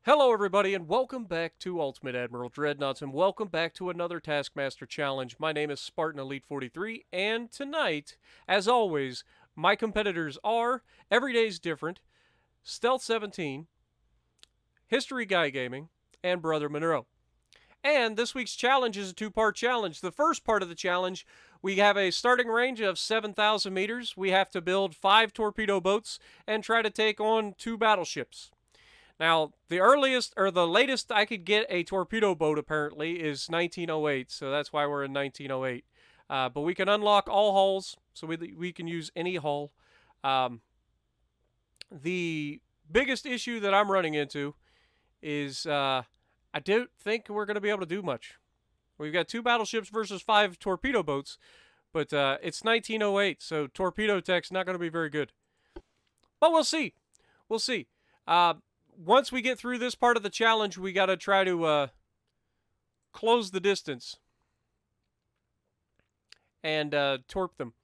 Hello, everybody, and welcome back to Ultimate Admiral Dreadnoughts, and welcome back to another Taskmaster challenge. My name is Spartan Elite 43, and tonight, as always, my competitors are Every Day's Different, Stealth 17, History Guy Gaming, and Brother Monroe. And this week's challenge is a two-part challenge. The first part of the challenge, we have a starting range of 7,000 meters. We have to build 5 torpedo boats and try to take on 2 battleships. Now, the earliest or the latest I could get a torpedo boat apparently is 1908, so that's why we're in 1908. But we can unlock all hulls, so we can use any hull. The biggest issue that I'm running into is I don't think we're going to be able to do much. We've got 2 battleships versus 5 torpedo boats, but it's 1908, so torpedo tech's not going to be very good. But we'll see. We'll see. Once we get through this part of the challenge, we got to try to close the distance and torp them.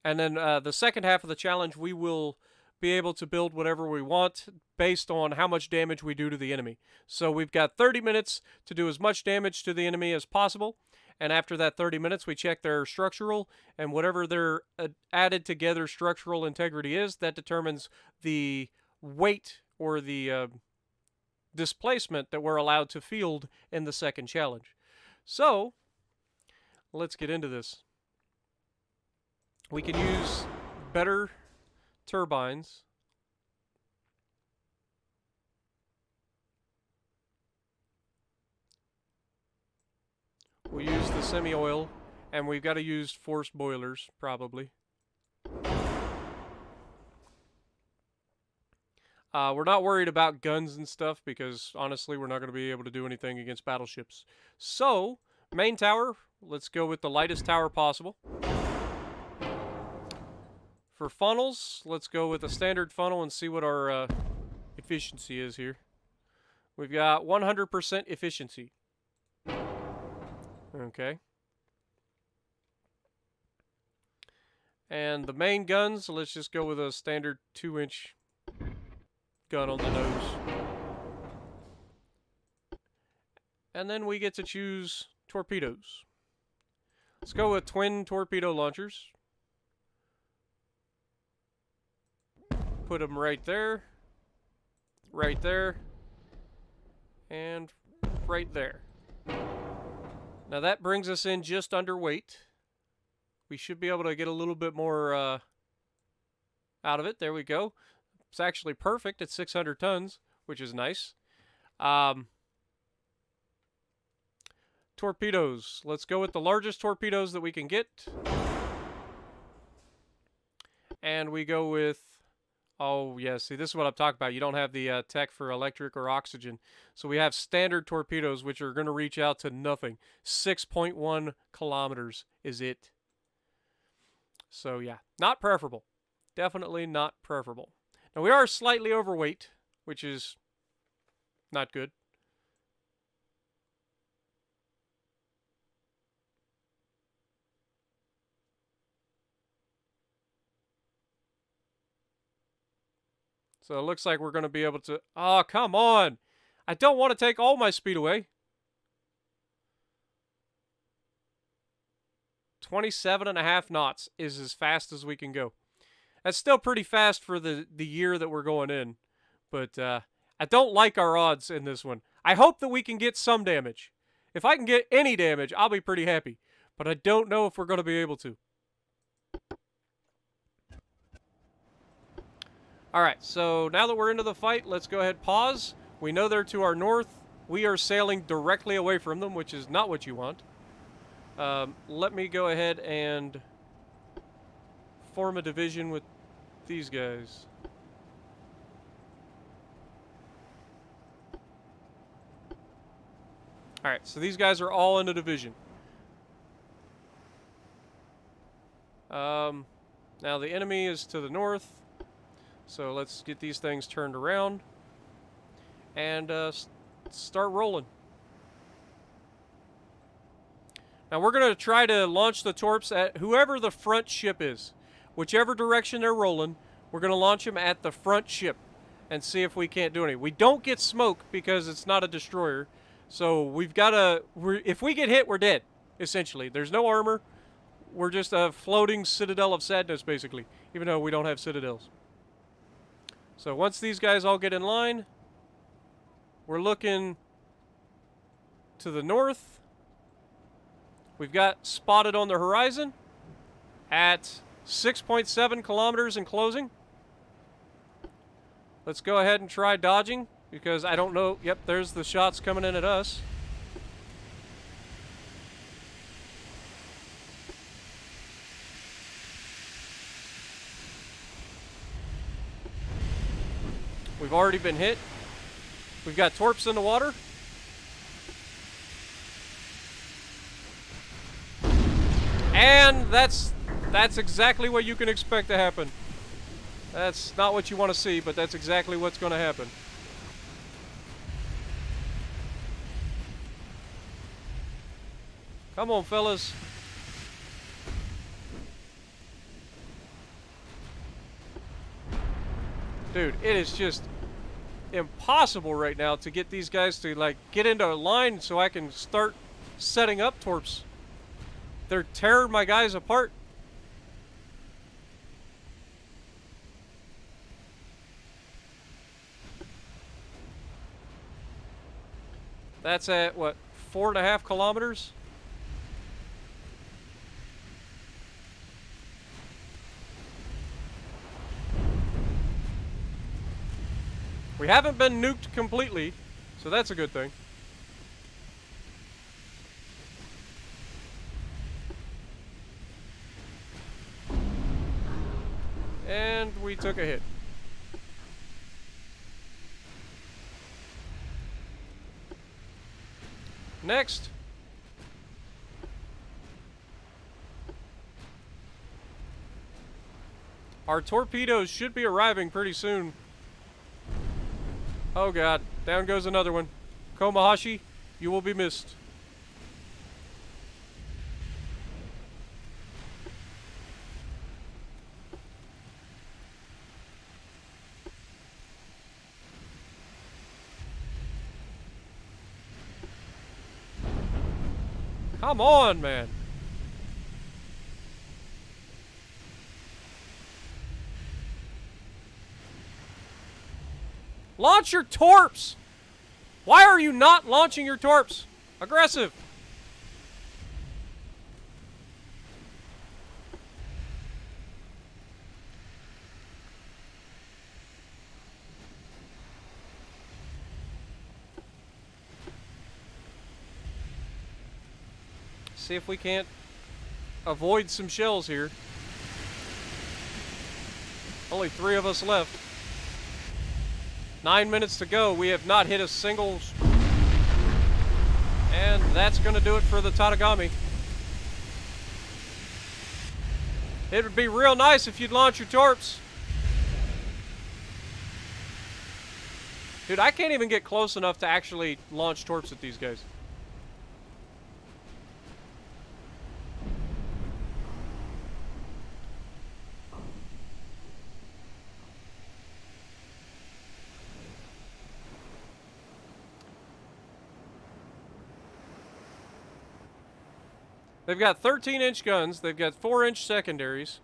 And then the second half of the challenge, we will be able to build whatever we want based on how much damage we do to the enemy. So we've got 30 minutes to do as much damage to the enemy as possible. And after that 30 minutes, we check their structural, and whatever their added together structural integrity is, that determines the weight or the displacement that we're allowed to field in the second challenge. So, let's get into this. We can use better turbines. We'll use the semi-oil, and we've got to use forced boilers, probably. We're not worried about guns and stuff because, honestly, we're not going to be able to do anything against battleships. So, main tower, let's go with the lightest tower possible. For funnels, let's go with a standard funnel and see what our efficiency is here. We've got 100% efficiency. Okay. And the main guns, let's just go with a standard 2-inch gun on the nose. And then we get to choose torpedoes. Let's go with twin torpedo launchers. Put them right there, and right there. Now that brings us in just under weight. We should be able to get a little bit more out of it. There we go. It's actually perfect at 600 tons, which is nice. Torpedoes. Let's go with the largest torpedoes that we can get. And we go with... Oh, yeah, see, this is what I'm talking about. You don't have the tech for electric or oxygen. So we have standard torpedoes, which are going to reach out to nothing. 6.1 kilometers is it. So, yeah, not preferable. Definitely not preferable. Now, we are slightly overweight, which is not good. So it looks like we're going to be able to... Oh, come on! I don't want to take all my speed away. 27.5 knots is as fast as we can go. That's still pretty fast for the year that we're going in. But I don't like our odds in this one. I hope that we can get some damage. If I can get any damage, I'll be pretty happy. But I don't know if we're going to be able to. Alright, so now that we're into the fight, let's go ahead and pause. We know they're to our north. We are sailing directly away from them, which is not what you want. Let me go ahead and form a division with these guys. Alright, so these guys are all in a division. Now the enemy is to the north. So let's get these things turned around and start rolling. Now we're going to try to launch the torps at whoever the front ship is. Whichever direction they're rolling, we're going to launch them at the front ship. and see if we can't do any. We don't get smoke because it's not a destroyer. So we've got to... If we get hit, we're dead, essentially. There's no armor. We're just a floating citadel of sadness, basically, even though we don't have citadels. So once these guys all get in line, we're looking to the north. We've got spotted on the horizon at 6.7 kilometers in closing. Let's go ahead and try dodging, because I don't know. Yep, there's the shots coming in at us. We've already been hit. We've got torps in the water. And that's exactly what you can expect to happen. That's not what you want to see, but that's exactly what's going to happen. Come on, fellas. Dude, it is just impossible right now to get these guys to, like, get into a line so I can start setting up torps. They're tearing my guys apart. That's at, what, 4.5 kilometers? We haven't been nuked completely, so that's a good thing. And we took a hit. Next. Our torpedoes should be arriving pretty soon. Oh god, down goes another one. Komahashi, you will be missed. Come on, man. Launch your torps! Why are you not launching your torps? Aggressive! See if we can't avoid some shells here. Only 3 of us left. 9 minutes to go. We have not hit a single... And that's going to do it for the Tatagami. It would be real nice if you'd launch your torps. Dude, I can't even get close enough to actually launch torps at these guys. They've got 13-inch guns. They've got 4-inch secondaries.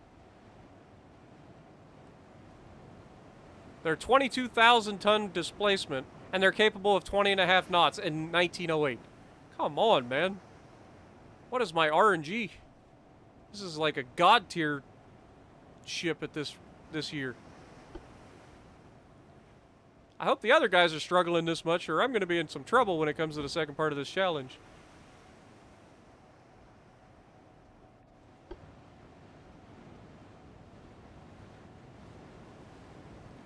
They're 22,000-ton displacement, and they're capable of 20.5 knots in 1908. Come on, man. What is my RNG? This is like a god-tier ship at this year. I hope the other guys are struggling this much, or I'm going to be in some trouble when it comes to the second part of this challenge.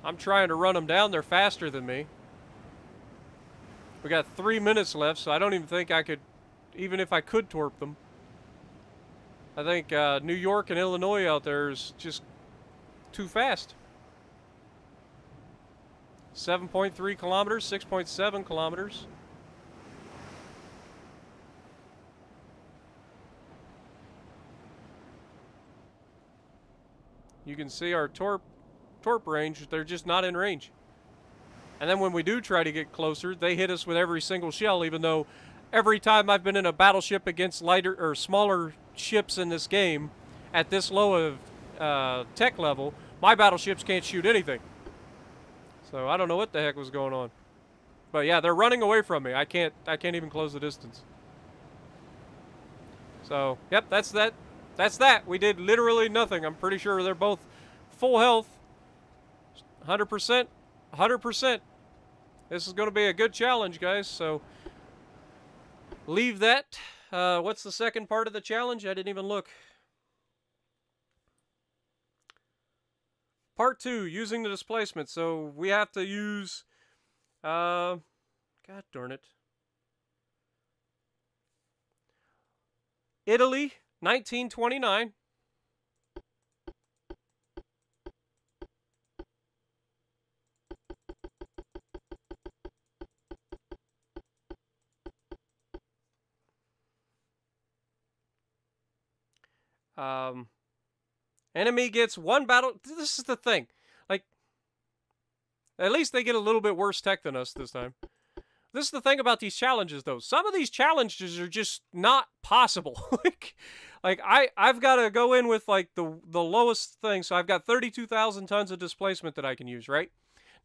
I'm trying to run them down. They're faster than me. We got 3 minutes left, so I don't even think I could, even if I could torp them. I think New York and Illinois out there is just too fast. 7.3 kilometers, 6.7 kilometers. You can see our torp range. They're just not in range. And then when we do try to get closer, they hit us with every single shell, even though every time I've been in a battleship against lighter or smaller ships in this game, at this low of tech level, my battleships can't shoot anything. So I don't know what the heck was going on. But yeah, they're running away from me. I can't even close the distance. So, yep, that's that. That's that. We did literally nothing. I'm pretty sure they're both full health. 100%. 100%. This is going to be a good challenge, guys. So, leave that. What's the second part of the challenge? I didn't even look. Part 2, using the displacement. So, we have to use... God darn it. Italy, 1929. Enemy gets one battle. This is the thing. Like, at least they get a little bit worse tech than us this time. This is the thing about these challenges, though. Some of these challenges are just not possible. I've got to go in with like the lowest thing. So I've got 32,000 tons of displacement that I can use, right?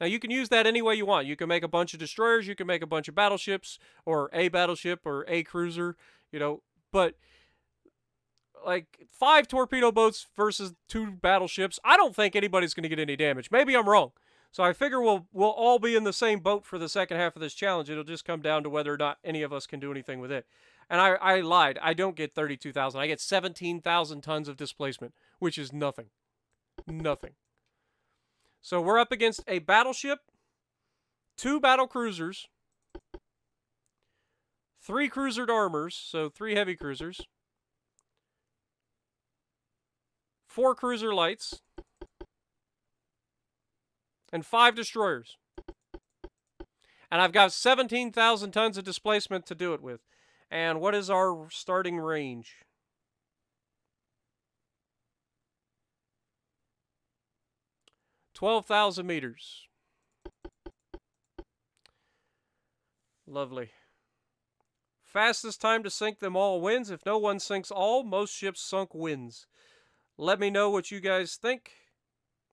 Now you can use that any way you want. You can make a bunch of destroyers, you can make a bunch of battleships, or a battleship, or a cruiser, you know. But like 5 torpedo boats versus 2 battleships, I don't think anybody's going to get any damage. Maybe I'm wrong. So I figure we'll all be in the same boat for the second half of this challenge. It'll just come down to whether or not any of us can do anything with it. And I lied. I don't get 32,000. I get 17,000 tons of displacement, which is nothing. Nothing. So we're up against a battleship, 2 battle cruisers, 3 cruisered armors, so 3 heavy cruisers, 4 cruiser lights, and 5 destroyers. And I've got 17,000 tons of displacement to do it with. And what is our starting range? $12,000 meters. Lovely. Fastest time to sink them all wins. If no one sinks all, most ships sunk wins. Let me know what you guys think.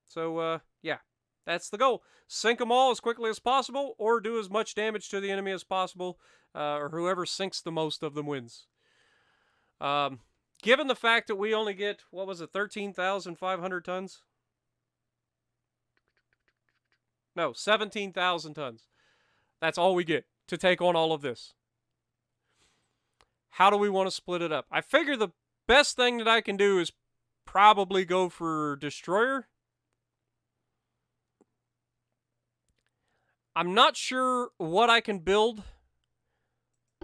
So, yeah. That's the goal. Sink them all as quickly as possible, or do as much damage to the enemy as possible, or whoever sinks the most of them wins. Given the fact that we only get, 13,500 tons? No, 17,000 tons. That's all we get to take on all of this. How do we want to split it up? I figure the best thing that I can do is probably go for destroyer. I'm not sure what I can build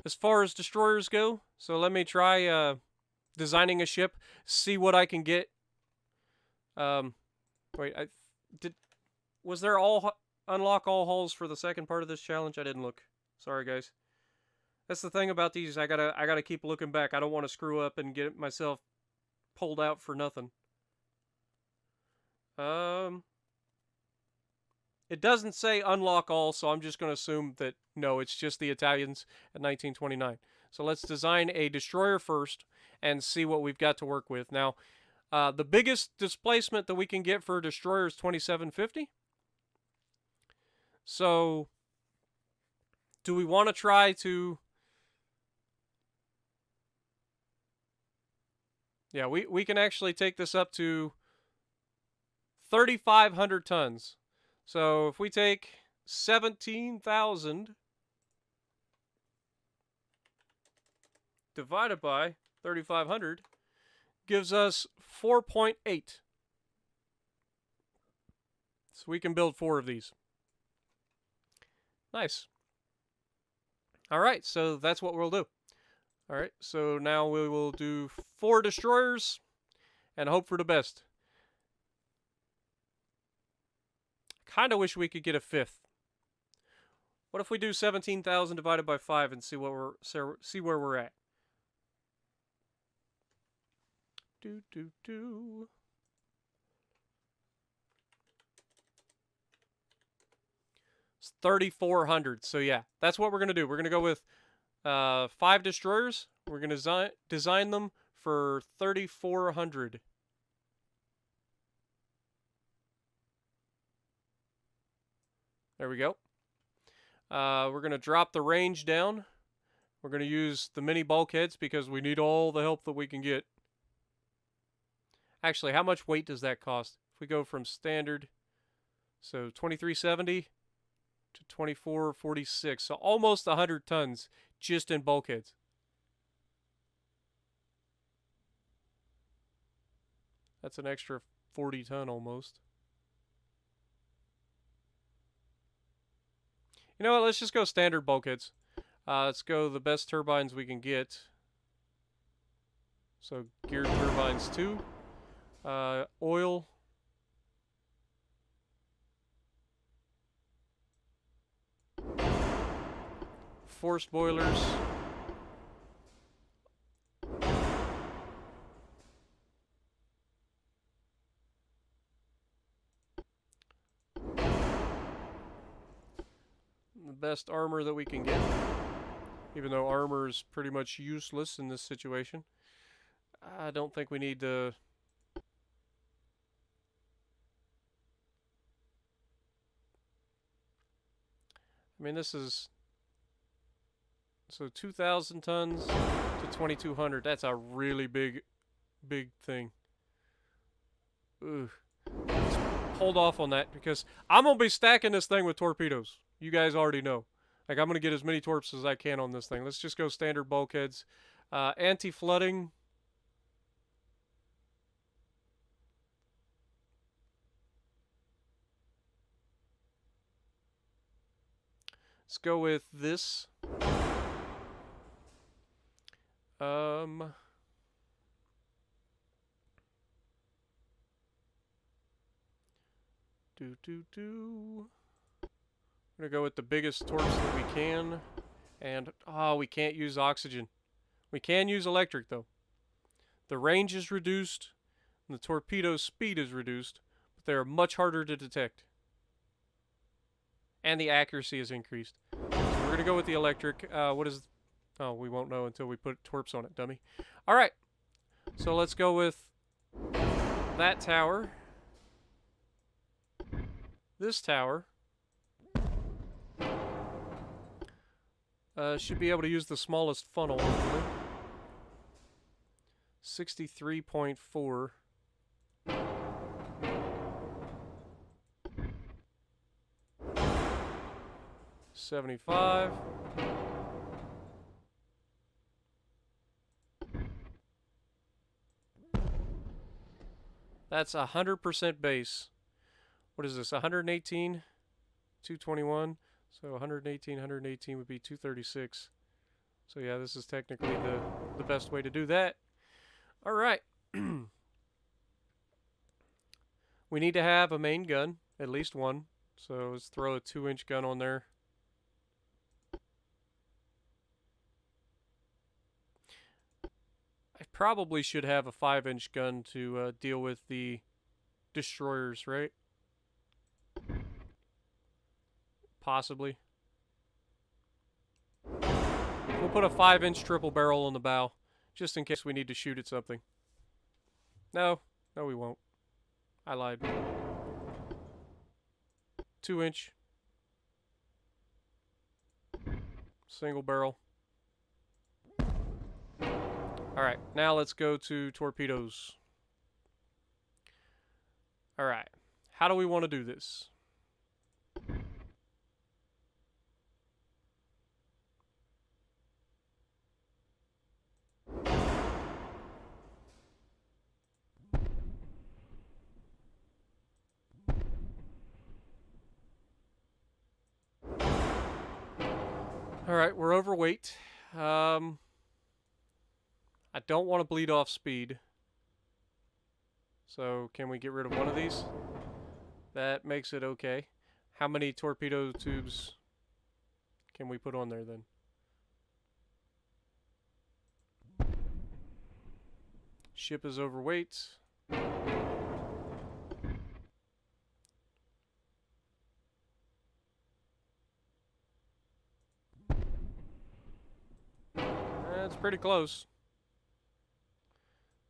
as far as destroyers go. So let me try designing a ship, see what I can get. Wait, was there unlock all hulls for the second part of this challenge? I didn't look. Sorry, guys. That's the thing about these. I gotta keep looking back. I don't want to screw up and get myself pulled out for nothing. It doesn't say unlock all, so I'm just going to assume that, no, it's just the Italians at 1929. So let's design a destroyer first and see what we've got to work with. Now, the biggest displacement that we can get for a destroyer is 2750. So, do we want to try to... Yeah, we can actually take this up to 3,500 tons. So if we take 17,000 divided by 3,500, gives us 4.8. So we can build 4 of these. Nice. All right, so that's what we'll do. All right, so now we will do 4 destroyers and hope for the best. Kind of wish we could get a 5th. What if we do 17,000 divided by 5 and see where we're at? It's It's 3,400. So yeah, that's what we're gonna do. We're gonna go with 5 destroyers. We're gonna design them for 3,400. There we go. We're gonna drop the range down. We're gonna use the mini bulkheads because we need all the help that we can get. Actually, how much weight does that cost? If we go from standard, so 2370 to 2446, so almost 100 tons just in bulkheads. That's an extra 40 ton almost. You know what? Let's just go standard bulkheads. Let's go the best turbines we can get. So geared turbines 2. Oil. Forced boilers. The best armor that we can get. Even though armor is pretty much useless in this situation. I don't think we need to... I mean, this is... So 2,000 tons to 2,200. That's a really big thing. Ugh. Let's hold off on that because I'm going to be stacking this thing with torpedoes. You guys already know. Like, I'm going to get as many torps as I can on this thing. Let's just go standard bulkheads. Anti-flooding. Let's go with this. I'm gonna go with the biggest torps that we can. And, we can't use oxygen. We can use electric, though. The range is reduced, and the torpedo speed is reduced, but they're much harder to detect. And the accuracy is increased. So we're gonna go with the electric. What is... Oh, we won't know until we put torps on it, dummy. Alright. So let's go with that tower. This tower. Should be able to use the smallest funnel, hopefully. 63.4. $75. That's 100% base. What is this? 118, 221. So 118 would be 236. So yeah, this is technically the best way to do that. All right. We need to have a main gun, at least one. So let's throw a 2-inch gun on there. I probably should have a 5-inch gun to deal with the destroyers, right? Possibly. We'll put a 5-inch triple barrel on the bow, just in case we need to shoot at something. No, we won't. I lied. 2-inch. Single barrel. Alright, now let's go to torpedoes. Alright, how do we want to do this? Alright, we're overweight. I don't want to bleed off speed. So, can we get rid of one of these? That makes it okay. How many torpedo tubes can we put on there then? Ship is overweight. That's pretty close.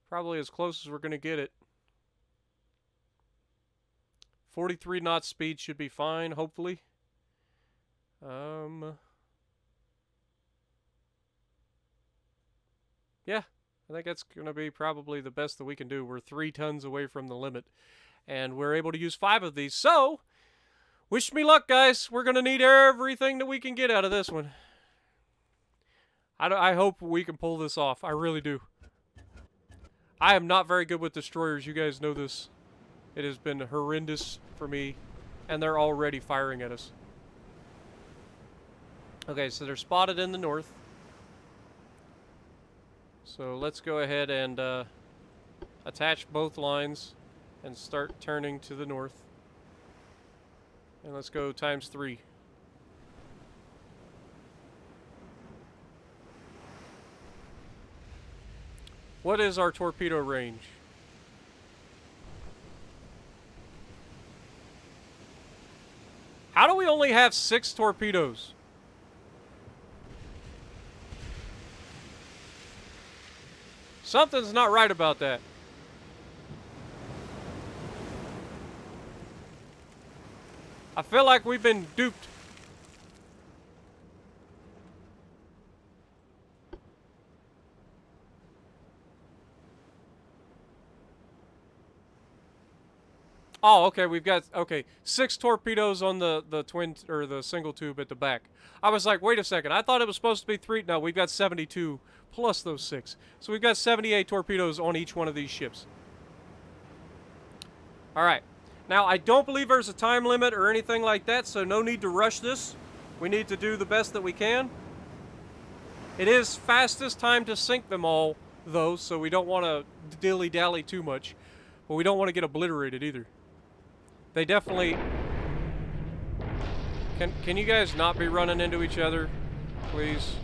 Probably as close as we're going to get it. 43 knots speed should be fine, hopefully. Yeah, I think that's going to be probably the best that we can do. We're 3 tons away from the limit, and we're able to use 5 of these. So, wish me luck, guys. We're going to need everything that we can get out of this one. I hope we can pull this off. I really do. I am not very good with destroyers. You guys know this. It has been horrendous for me, and they're already firing at us. Okay, so they're spotted in the north. So let's go ahead and attach both lines and start turning to the north. And let's go ×3. What is our torpedo range? How do we only have 6 torpedoes? Something's not right about that. I feel like we've been duped. Oh, okay, we've got, okay, 6 torpedoes on the twin, or the single tube at the back. I was like, wait a second, I thought it was supposed to be 3. No, we've got 72 plus those 6. So we've got 78 torpedoes on each one of these ships. Alright, now I don't believe there's a time limit or anything like that, so no need to rush this. We need to do the best that we can. It is fastest time to sink them all, though, so we don't want to dilly-dally too much. But we don't want to get obliterated either. They definitely... Can you guys not be running into each other, please?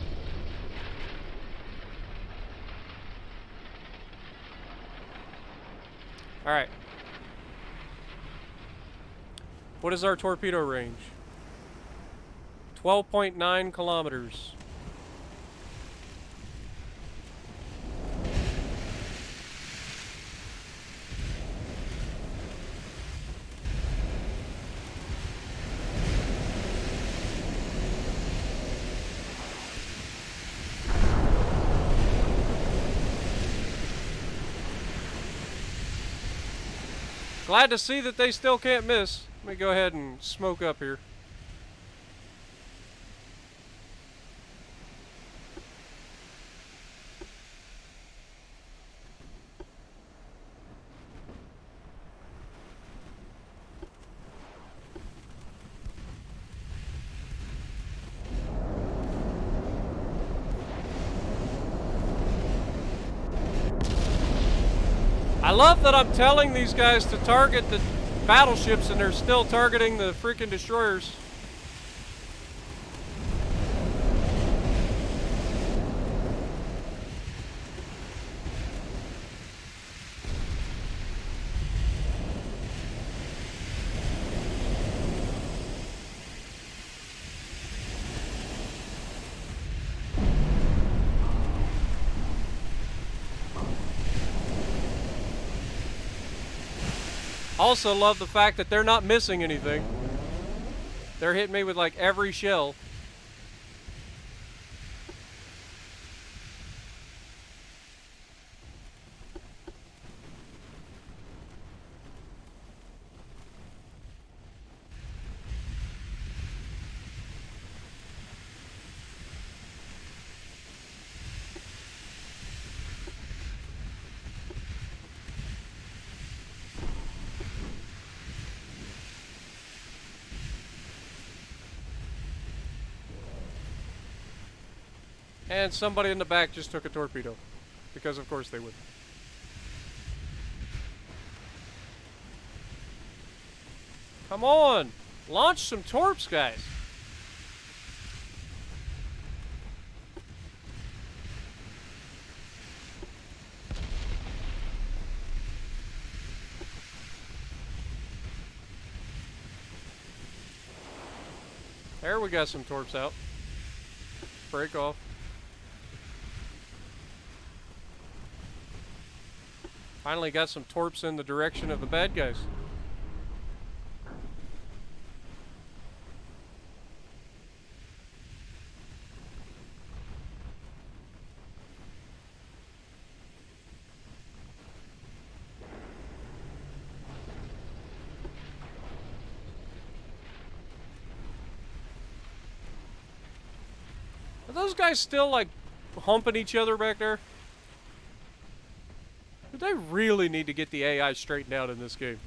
Alright. What is our torpedo range? 12.9 kilometers. Glad to see that they still can't miss. Let me go ahead and smoke up here. I love that I'm telling these guys to target the battleships and they're still targeting the freaking destroyers. Also love the fact that they're not missing anything. They're hitting me with like every shell. And somebody in the back just took a torpedo. Because of course they would. Come on! Launch some torps, guys! There we got some torps out. Break off. Finally got some torps in the direction of the bad guys. Are those guys still, like, humping each other back there? They really need to get the AI straightened out in this game.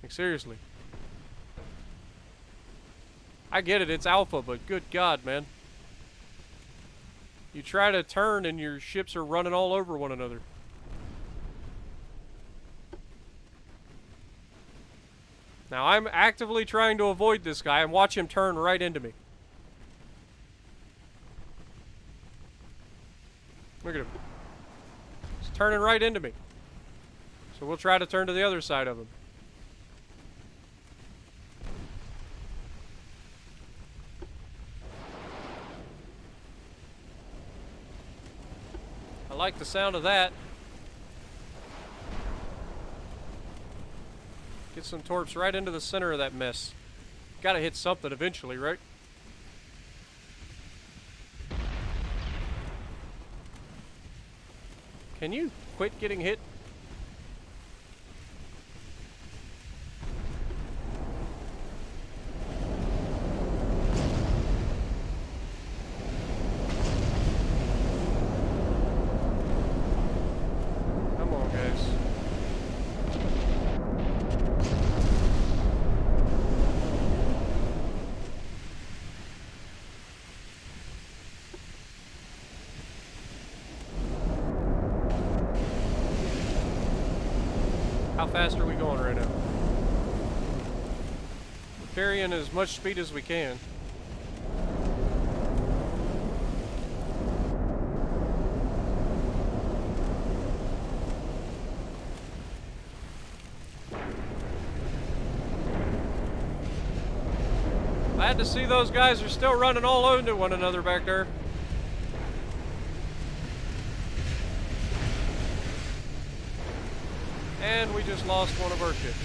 Like, seriously. I get it, it's alpha, but good God, man. You try to turn and your ships are running all over one another. Now, I'm actively trying to avoid this guy and watch him turn right into me. Look at him. He's turning right into me. So we'll try to turn to the other side of him. I like the sound of that. Get some torps right into the center of that mess. Gotta hit something eventually, right? Can you quit getting hit? Come on, guys. How fast are we going right now? We're carrying as much speed as we can. Glad to see those guys are still running all into one another back there. And we just lost one of our ships.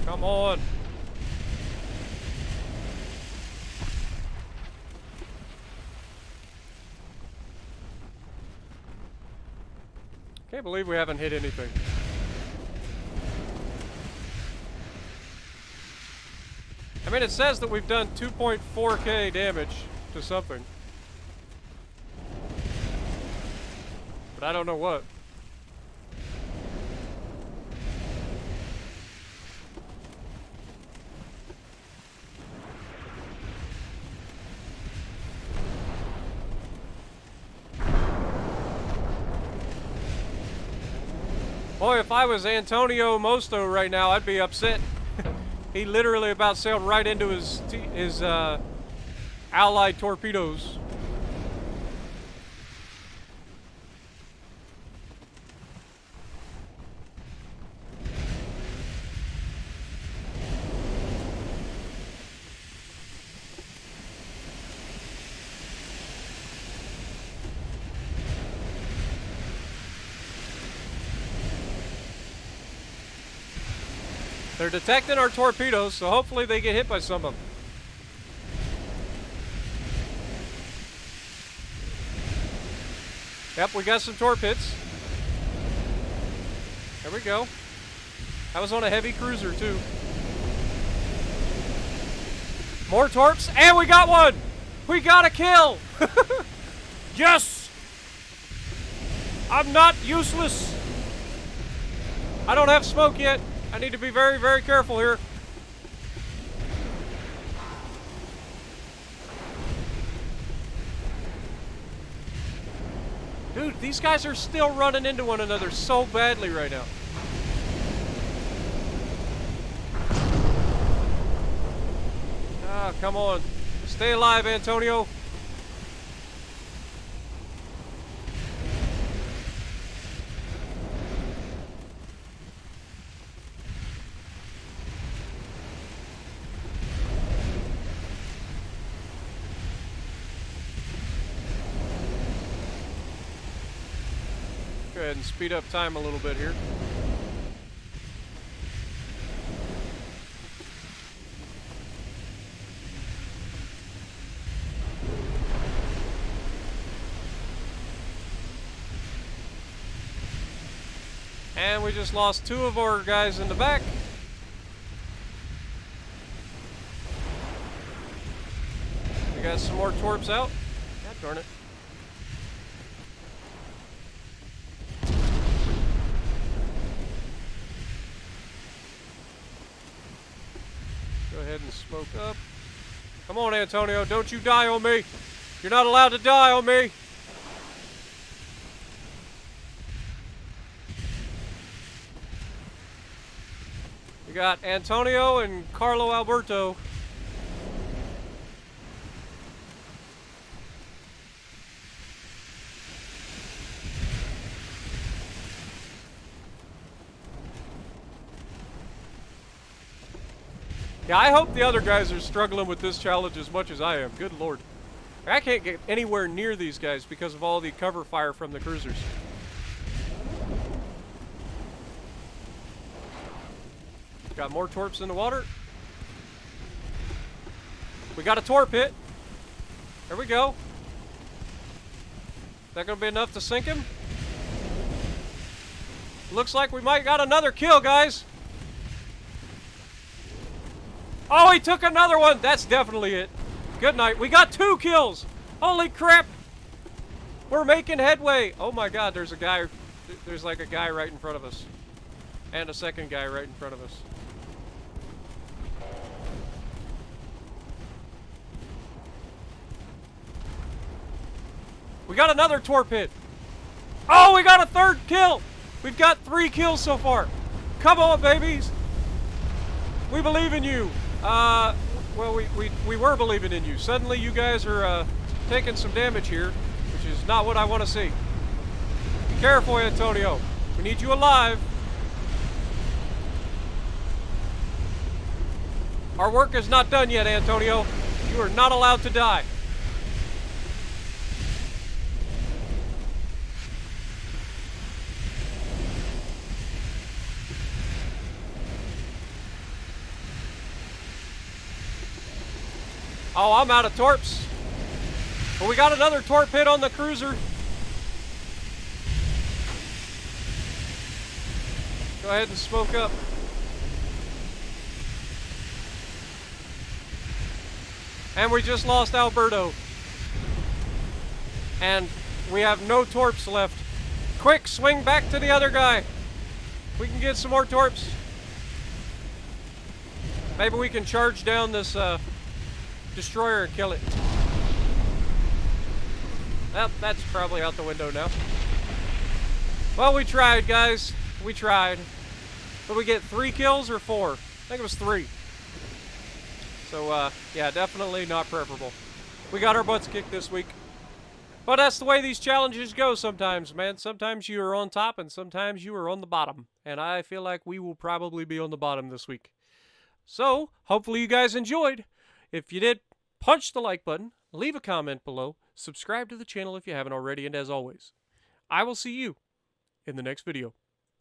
Come on. Can't believe we haven't hit anything. I mean, it says that we've done 2.4k damage to something. But I don't know what. Boy, if I was Antonio Mosto right now, I'd be upset. He literally about sailed right into his allied torpedoes. They're detecting our torpedoes, so hopefully they get hit by some of them. Yep, we got some torp hits. There we go. I was on a heavy cruiser, too. More torps, and we got one! We got a kill! Yes! I'm not useless! I don't have smoke yet. I need to be very, very careful here. Dude, these guys are still running into one another so badly right now. Ah, come on. Stay alive, Antonio. ahead and speed up time a little bit here. And we just lost 2 of our guys in the back. We got some more torps out. God darn it. Go ahead and smoke up. Come on, Antonio, don't you die on me. You're not allowed to die on me. We got Antonio and Carlo Alberto. Yeah, I hope the other guys are struggling with this challenge as much as I am. Good lord. I can't get anywhere near these guys because of all the cover fire from the cruisers. Got more torps in the water. We got a torp hit. There we go. Is that going to be enough to sink him? Looks like we might got another kill, guys. Oh, he took another one. That's definitely it. Good night. We got 2 kills. Holy crap. We're making headway. Oh my god, there's a guy. There's like a guy right in front of us. And a second guy right in front of us. We got another torp hit. Oh, we got a 3rd kill. We've got 3 kills so far. Come on, babies. We believe in you. Well, we were believing in you. Suddenly you guys are taking some damage here, which is not what I want to see. Be careful, Antonio. We need you alive. Our work is not done yet, Antonio. You are not allowed to die. Oh, I'm out of torps. But we got another torp hit on the cruiser. Go ahead and smoke up. And we just lost Alberto. And we have no torps left. Quick, swing back to the other guy. We can get some more torps. Maybe we can charge down this destroyer and kill it. Well, that's probably out the window now. Well, we tried, guys. We tried. But we get 3 kills or 4? I think it was 3. So, yeah, definitely not preferable. We got our butts kicked this week. But that's the way these challenges go sometimes, man. Sometimes you are on top and sometimes you are on the bottom. And I feel like we will probably be on the bottom this week. So, hopefully you guys enjoyed. If you did, punch the like button, leave a comment below, subscribe to the channel if you haven't already, and as always, I will see you in the next video.